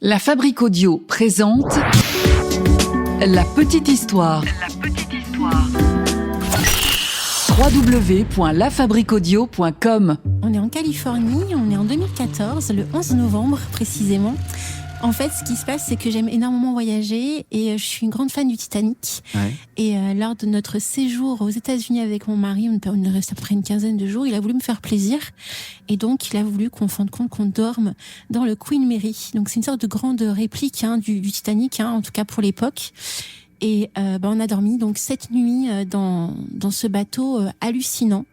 La Fabrique Audio présente La Petite Histoire. www.lafabriqueaudio.com. On est en Californie, on est en 2014, le 11 novembre précisément. En fait, ce qui se passe, c'est que j'aime énormément voyager et je suis une grande fan du Titanic. Ouais. Et lors de notre séjour aux États-Unis avec mon mari, on reste à peu près une quinzaine de jours, il a voulu me faire plaisir. Et donc, il a voulu qu'on dorme dans le Queen Mary. Donc, c'est une sorte de grande réplique du Titanic, en tout cas pour l'époque. Et on a dormi donc 7 nuits dans ce bateau hallucinant.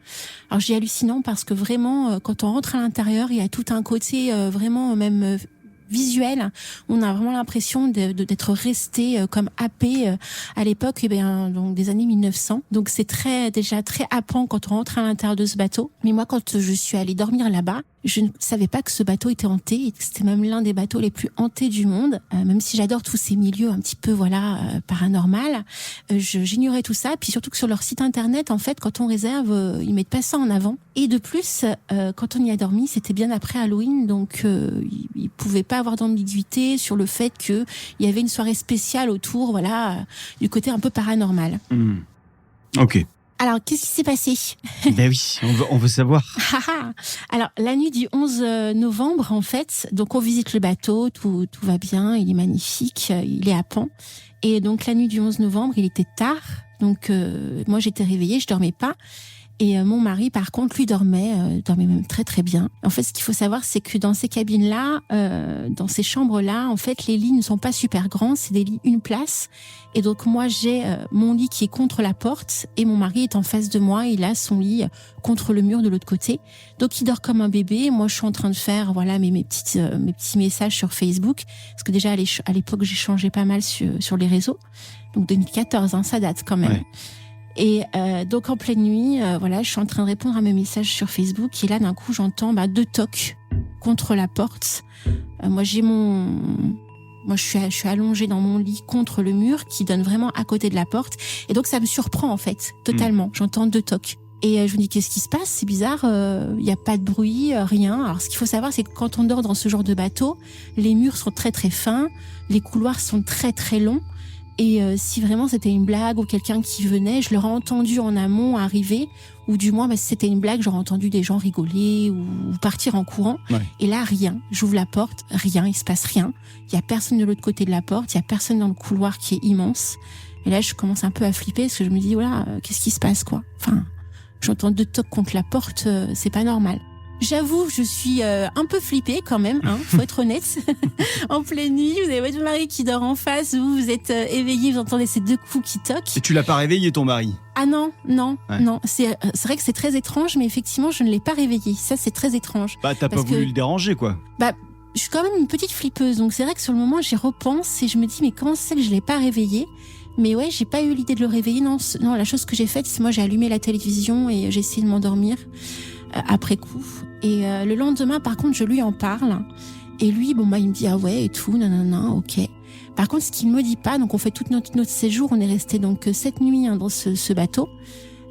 Alors, je dis hallucinant parce que vraiment, quand on rentre à l'intérieur, il y a tout un côté vraiment même visuel. On a vraiment l'impression d'être resté comme happé à l'époque donc des années 1900. Donc c'est déjà très happant quand on rentre à l'intérieur de ce bateau. Mais moi, quand je suis allée dormir là-bas, je ne savais pas que ce bateau était hanté et que c'était même l'un des bateaux les plus hantés du monde. Même si j'adore tous ces milieux un petit peu paranormal, j'ignorais tout ça. Puis surtout que sur leur site internet, en fait, quand on réserve, ils mettent pas ça en avant. Et de plus, quand on y a dormi, c'était bien après Halloween, donc ils pouvaient pas avoir d'ambiguïté sur le fait que il y avait une soirée spéciale autour, du côté un peu paranormal. Ok. Alors, qu'est-ce qui s'est passé ? Ben oui, on veut savoir. Alors, la nuit du 11 novembre, en fait, donc on visite le bateau, tout va bien, il est magnifique, il est happant. Et donc, la nuit du 11 novembre, il était tard, donc moi j'étais réveillée, je dormais pas. Et mon mari, par contre, lui dormait même très très bien. En fait, ce qu'il faut savoir, c'est que dans ces cabines-là, dans ces chambres-là, en fait, les lits ne sont pas super grands, c'est des lits une place. Et donc moi, j'ai mon lit qui est contre la porte et mon mari est en face de moi. Il a son lit contre le mur de l'autre côté. Donc il dort comme un bébé. Moi, je suis en train de faire mes petits messages sur Facebook, parce que déjà à l'époque, j'échangeais pas mal sur les réseaux. Donc 2014, ça date quand même. Ouais. Et donc en pleine nuit, je suis en train de répondre à mes messages sur Facebook et là d'un coup j'entends 2 tocs contre la porte. Moi je suis allongée dans mon lit contre le mur qui donne vraiment à côté de la porte et donc ça me surprend en fait totalement. J'entends 2 tocs. Et je me dis qu'est-ce qui se passe ? C'est bizarre, il y a pas de bruit, rien. Alors ce qu'il faut savoir, c'est que quand on dort dans ce genre de bateau, les murs sont très très fins, les couloirs sont très très longs. Et si vraiment c'était une blague ou quelqu'un qui venait, je l'aurais entendu en amont arriver, ou du moins si c'était une blague, j'aurais entendu des gens rigoler ou partir en courant. Ouais. Et là, rien. J'ouvre la porte, rien, il se passe rien. Il y a personne de l'autre côté de la porte, il y a personne dans le couloir qui est immense. Et là, je commence un peu à flipper parce que je me dis, qu'est-ce qui se passe, quoi ? Enfin, j'entends 2 tocs contre la porte, c'est pas normal. J'avoue, je suis un peu flippée quand même, faut être honnête. En pleine nuit, vous avez votre mari qui dort en face, vous êtes éveillé, vous entendez ces 2 coups qui toquent. Et tu l'as pas réveillé, ton mari ? Ah non. C'est vrai que c'est très étrange, mais effectivement, je ne l'ai pas réveillé. Ça, c'est très étrange. T'as pas voulu le déranger, quoi. Je suis quand même une petite flippeuse, donc c'est vrai que sur le moment, j'y repense et je me dis, mais comment c'est que je l'ai pas réveillé ? Mais ouais, j'ai pas eu l'idée de le réveiller. Non, la chose que j'ai faite, c'est moi, j'ai allumé la télévision et j'ai essayé de m'endormir après coup. Et le lendemain, par contre, je lui en parle. Et lui, il me dit, ah ouais, et tout, nanana, ok. Par contre, ce qu'il me dit pas, donc on fait tout notre séjour, on est resté donc 7 nuits dans ce bateau.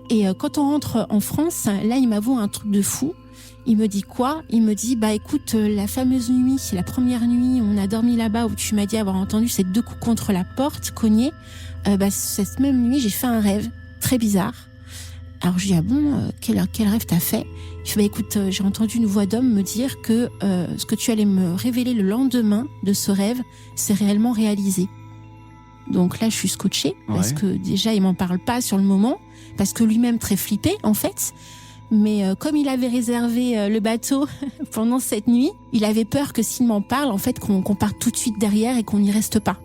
Et quand on rentre en France, là, il m'avoue un truc de fou. Il me dit quoi ? Il me dit, écoute, la fameuse nuit, c'est la première nuit, on a dormi là-bas où tu m'as dit avoir entendu ces 2 coups contre la porte, cognés. Cette même nuit, j'ai fait un rêve très bizarre. Alors je dis, quel rêve t'as fait ? Il fait, écoute, j'ai entendu une voix d'homme me dire que ce que tu allais me révéler le lendemain de ce rêve, c'est réellement réalisé. Donc là, je suis scotchée, parce que déjà, il m'en parle pas sur le moment, parce que lui-même très flippé, en fait. Mais comme il avait réservé le bateau pendant cette nuit, il avait peur que s'il m'en parle, en fait, qu'on parte tout de suite derrière et qu'on n'y reste pas.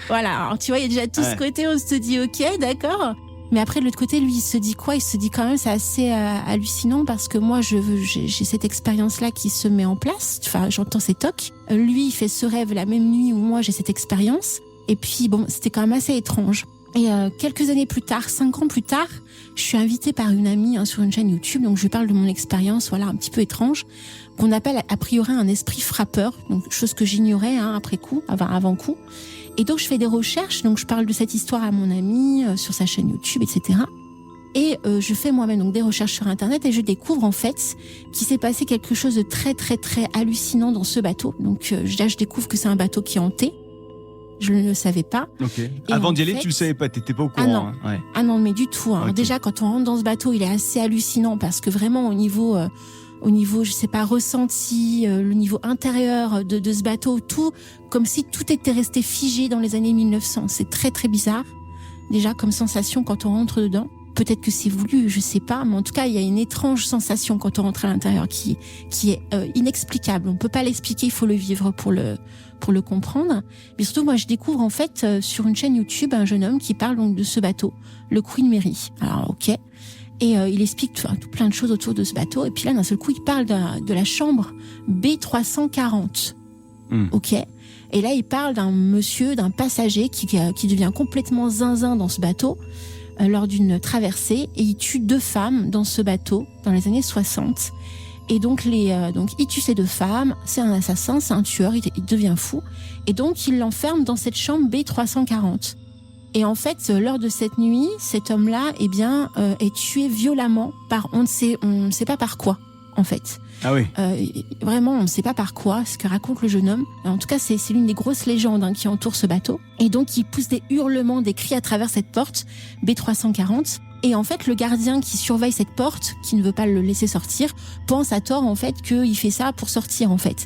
Voilà, alors tu vois, il y a déjà tout ce côté, on se dit, ok, d'accord. Mais après, de l'autre côté, lui, il se dit quoi ? Il se dit quand même, c'est assez hallucinant parce que moi, j'ai cette expérience-là qui se met en place. Enfin, j'entends ces tocs. Lui, il fait ce rêve la même nuit où moi, j'ai cette expérience. Et puis, c'était quand même assez étrange. Et quelques années plus tard, 5 ans plus tard, je suis invitée par une amie sur une chaîne YouTube. Donc, je lui parle de mon expérience, un petit peu étrange, qu'on appelle a priori un esprit frappeur. Donc, chose que j'ignorais après coup, avant coup. Et donc, je fais des recherches. Donc, je parle de cette histoire à mon amie sur sa chaîne YouTube, etc. Et je fais moi-même donc des recherches sur Internet et je découvre en fait qu'il s'est passé quelque chose de très très très hallucinant dans ce bateau. Donc là, je découvre que c'est un bateau qui est hanté. Je ne le savais pas. Ok. Et Avant en d'y aller, fait- tu le savais pas, t'étais pas au Ah courant. non. Hein. Ouais. Ah non, mais du tout. Hein. Ok. Déjà, quand on rentre dans ce bateau, il est assez hallucinant parce que vraiment au niveau, je sais pas, ressenti, le niveau intérieur de ce bateau, tout comme si tout était resté figé dans les années 1900. C'est très très bizarre. Déjà comme sensation quand on rentre dedans. Peut-être que c'est voulu, je sais pas, mais en tout cas, il y a une étrange sensation quand on rentre à l'intérieur qui est inexplicable. On peut pas l'expliquer, il faut le vivre pour le comprendre. Mais surtout, moi, je découvre en fait sur une chaîne YouTube un jeune homme qui parle donc de ce bateau, le Queen Mary. Alors, ok. Et il explique tout plein de choses autour de ce bateau. Et puis là, d'un seul coup, il parle de la chambre B340. Ok. Et là, il parle d'un monsieur, d'un passager qui devient complètement zinzin dans ce bateau lors d'une traversée, et il tue 2 femmes dans ce bateau dans les années 60. Et donc il tue ces 2 femmes, c'est un assassin, c'est un tueur, il devient fou, et donc il l'enferme dans cette chambre B340. Et en fait, lors de cette nuit, cet homme-là, est tué violemment par on ne sait pas par quoi, en fait. Ah oui. Vraiment, on ne sait pas par quoi, ce que raconte le jeune homme. En tout cas, c'est l'une des grosses légendes qui entoure ce bateau. Et donc, il pousse des hurlements, des cris à travers cette porte B340. Et en fait, le gardien qui surveille cette porte, qui ne veut pas le laisser sortir, pense à tort en fait qu'il fait ça pour sortir en fait.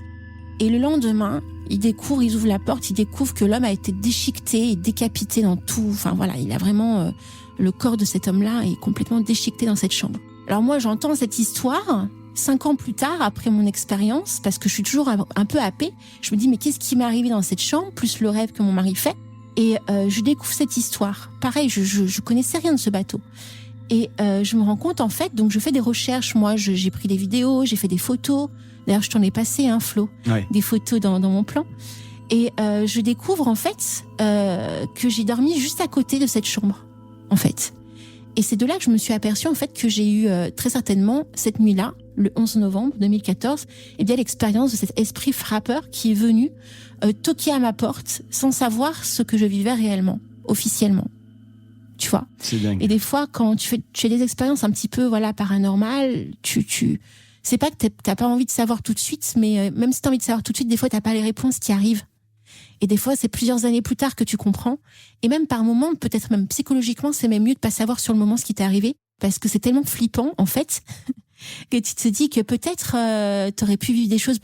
Et le lendemain, ils ouvrent la porte, ils découvrent que l'homme a été déchiqueté et décapité dans tout. Enfin voilà, il a vraiment le corps de cet homme-là est complètement déchiqueté dans cette chambre. Alors moi, j'entends cette histoire 5 ans plus tard, après mon expérience, parce que je suis toujours un peu happée. Je me dis mais qu'est-ce qui m'est arrivé dans cette chambre, plus le rêve que mon mari fait. Et je découvre cette histoire. Pareil, je connaissais rien de ce bateau. Et je me rends compte, en fait, donc je fais des recherches. Moi, j'ai pris des vidéos, j'ai fait des photos. D'ailleurs, je t'en ai passé, Flo, Ouais. des photos dans mon plan. Et je découvre, en fait, que j'ai dormi juste à côté de cette chambre, en fait. Et c'est de là que je me suis aperçue, en fait, que j'ai eu très certainement, cette nuit-là, le 11 novembre 2014, l'expérience de cet esprit frappeur qui est venu toquer à ma porte sans savoir ce que je vivais réellement, officiellement. Tu vois. C'est dingue. Et des fois, quand tu fais des expériences un petit peu paranormales, c'est pas que t'as pas envie de savoir tout de suite, mais même si t'as envie de savoir tout de suite, des fois t'as pas les réponses qui arrivent. Et des fois, c'est plusieurs années plus tard que tu comprends. Et même par moments, peut-être même psychologiquement, c'est même mieux de pas savoir sur le moment ce qui t'est arrivé, parce que c'est tellement flippant, en fait, que tu te dis que peut-être t'aurais pu vivre des choses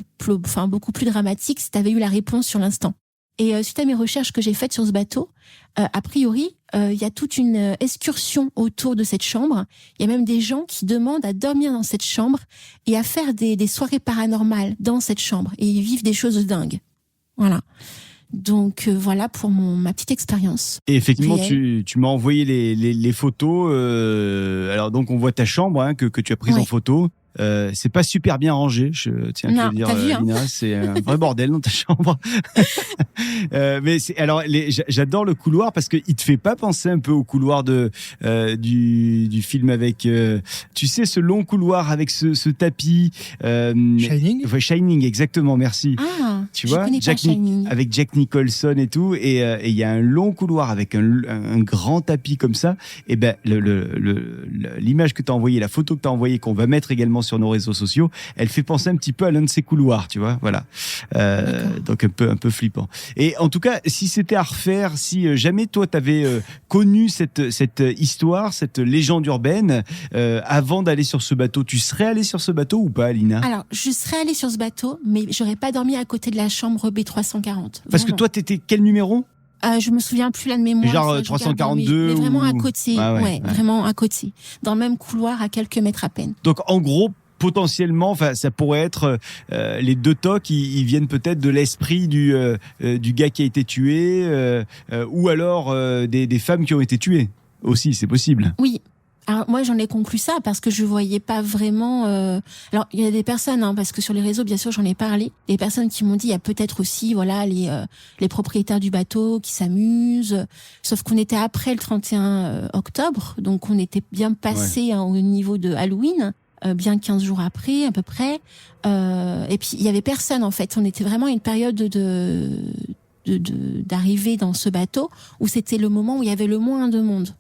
beaucoup plus dramatiques si t'avais eu la réponse sur l'instant. Et suite à mes recherches que j'ai faites sur ce bateau, a priori, il y a toute une excursion autour de cette chambre. Il y a même des gens qui demandent à dormir dans cette chambre et à faire des soirées paranormales dans cette chambre. Et ils vivent des choses dingues. Voilà. Donc voilà pour ma petite expérience. Et effectivement, réelle. tu m'as envoyé les photos. Alors donc on voit ta chambre que tu as prise en Ouais. photo. C'est pas super bien rangé, je tiens à Non, te le dire, t'as vu, hein. Lina, c'est un vrai bordel dans ta chambre. Mais j'adore le couloir parce que il te fait pas penser un peu au couloir du film avec, tu sais, ce long couloir avec ce tapis. Shining. Ouais, Shining, exactement, merci. Ah, Tu je vois, connais pas Shining. avec Jack Nicholson et tout, et il y a un long couloir avec un grand tapis comme ça. Et ben l'image que tu as envoyée, la photo que tu as envoyée, qu'on va mettre également sur nos réseaux sociaux, elle fait penser un petit peu à l'un de ces couloirs, tu vois, voilà. Donc un peu flippant. Et en tout cas, si c'était à refaire, si jamais toi t'avais connu cette histoire, cette légende urbaine, avant d'aller sur ce bateau, tu serais allé sur ce bateau ou pas, Alina? Alors, je serais allée sur ce bateau, mais j'aurais pas dormi à côté de la chambre B340. Parce que Vraiment. toi, t'étais quel numéro? Je me souviens plus là de mémoire. Genre, ça, je regarde, 342 mais vraiment ou- à côté. Ah ouais, Ouais, ouais. vraiment à côté. Dans le même couloir, à quelques mètres à peine. Donc en gros, potentiellement, enfin, ça pourrait être les deux tocs. Ils viennent peut-être de l'esprit du gars qui a été tué, ou alors des femmes qui ont été tuées. Aussi, c'est possible. Oui. Alors moi j'en ai conclu ça parce que je voyais pas vraiment. Alors il y a des personnes, parce que sur les réseaux bien sûr j'en ai parlé, des personnes qui m'ont dit il y a peut-être aussi les propriétaires du bateau qui s'amusent. Sauf qu'on était après le 31 octobre, donc on était bien passé au niveau de Halloween, bien 15 jours après à peu près. Et puis il y avait personne en fait. On était vraiment à une période d'arrivée dans ce bateau où c'était le moment où il y avait le moins de monde.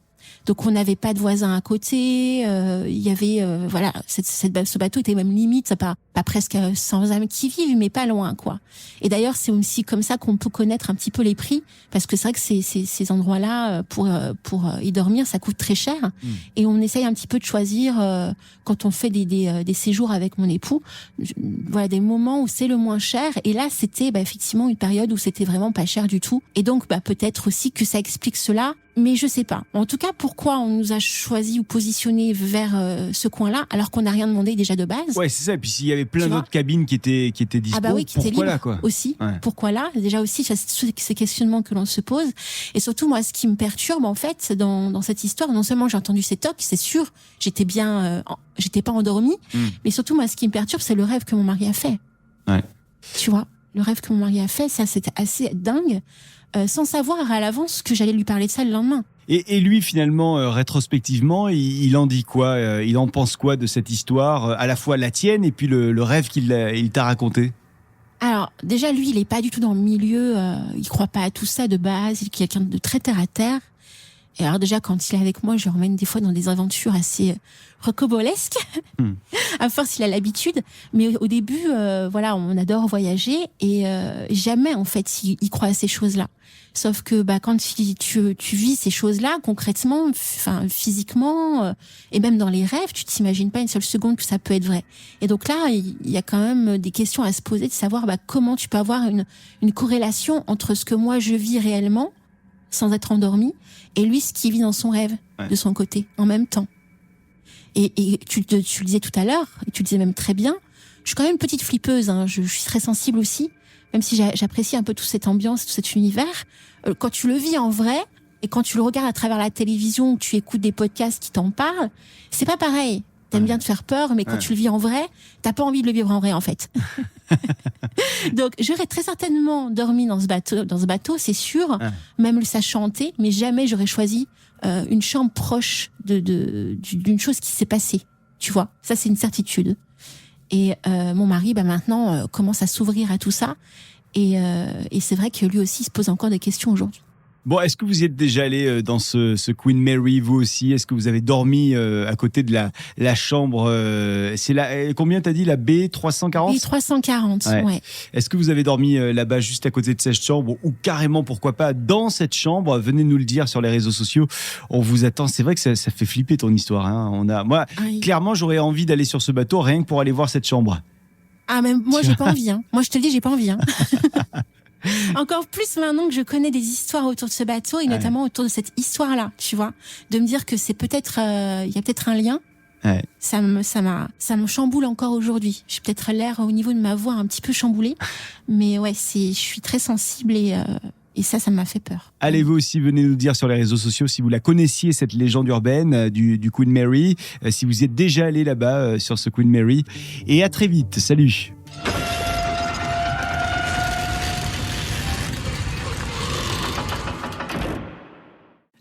Donc on n'avait pas de voisins à côté. Il y avait voilà, ce bateau était même limite, pas presque sans âme qui vivent, mais pas loin quoi. Et d'ailleurs c'est aussi comme ça qu'on peut connaître un petit peu les prix, parce que c'est vrai que ces endroits-là pour y dormir ça coûte très cher. Et on essaye un petit peu de choisir quand on fait des séjours avec mon époux, voilà des moments où c'est le moins cher. Et là c'était effectivement une période où c'était vraiment pas cher du tout. Et donc peut-être aussi que ça explique cela. Mais je sais pas. En tout cas, pourquoi on nous a choisi ou positionné vers ce coin-là, alors qu'on n'a rien demandé déjà de base. Ouais, c'est ça. Et puis s'il y avait plein d'autres cabines qui étaient dispo, qui étaient libres là, quoi. aussi. Ouais. Pourquoi là? Déjà aussi, c'est ces questionnements que l'on se pose. Et surtout, moi, ce qui me perturbe, en fait, dans cette histoire, non seulement j'ai entendu ces tocs, c'est sûr, j'étais pas endormie, mais surtout, moi, ce qui me perturbe, c'est le rêve que mon mari a fait. Ouais. Tu vois, le rêve que mon mari a fait, ça, c'était assez dingue. Sans savoir à l'avance que j'allais lui parler de ça le lendemain. Et lui, finalement, rétrospectivement, il en dit quoi? Il en pense quoi de cette histoire, à la fois la tienne et puis le rêve il t'a raconté? Alors, déjà, lui, il est pas du tout dans le milieu, il croit pas à tout ça de base, il est quelqu'un de très terre à terre. Et alors déjà, quand il est avec moi, je le emmène des fois dans des aventures assez rocambolesques. À force, il a l'habitude. Mais au début, voilà, on adore voyager et jamais, en fait, il croit à ces choses-là. Sauf que quand tu vis ces choses-là, concrètement, enfin physiquement, et même dans les rêves, tu t'imagines pas une seule seconde que ça peut être vrai. Et donc là, il y a quand même des questions à se poser, de savoir comment tu peux avoir une corrélation entre ce que moi je vis réellement, sans être endormi, et lui ce qu'il vit dans son rêve, de son côté, en même temps. Et tu le disais tout à l'heure, et tu le disais même très bien, je suis quand même une petite flippeuse, je suis très sensible aussi, même si j'apprécie un peu toute cette ambiance, tout cet univers. Quand tu le vis en vrai, et quand tu le regardes à travers la télévision, ou tu écoutes des podcasts qui t'en parlent, c'est pas pareil. T'aimes bien te faire peur, mais quand tu le vis en vrai, t'as pas envie de le vivre en vrai, en fait. Donc, j'aurais très certainement dormi dans ce bateau, c'est sûr, même le sachant hanté, mais jamais j'aurais choisi une chambre proche d'une chose qui s'est passée. Tu vois, ça c'est une certitude. Et mon mari, maintenant, commence à s'ouvrir à tout ça. Et c'est vrai que lui aussi se pose encore des questions aujourd'hui. Bon, est-ce que vous y êtes déjà allé dans ce Queen Mary, vous aussi? Est-ce que vous avez dormi à côté de la chambre c'est combien t'as dit, la B340? B340, ouais. Est-ce que vous avez dormi là-bas, juste à côté de cette chambre, ou carrément, pourquoi pas, dans cette chambre? Venez nous le dire sur les réseaux sociaux. On vous attend. C'est vrai que ça fait flipper ton histoire. Moi, clairement, j'aurais envie d'aller sur ce bateau rien que pour aller voir cette chambre. Ah, mais moi, j'ai pas envie. Moi, je te le dis, j'ai pas envie. Encore plus maintenant que je connais des histoires autour de ce bateau et notamment autour de cette histoire-là, tu vois, de me dire que c'est peut-être, il y a peut-être un lien. Ça me chamboule encore aujourd'hui. J'ai peut-être l'air au niveau de ma voix un petit peu chamboulée, mais ouais, je suis très sensible et ça m'a fait peur. Allez, vous aussi, venez nous dire sur les réseaux sociaux si vous la connaissiez, cette légende urbaine du Queen Mary, si vous êtes déjà allé là-bas sur ce Queen Mary. Et à très vite. Salut.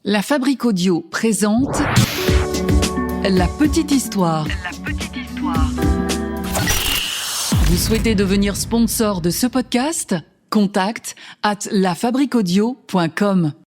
La Fabrique Audio présente La Petite Histoire. Vous souhaitez devenir sponsor de ce podcast? Contact @lafabriqueaudio.com.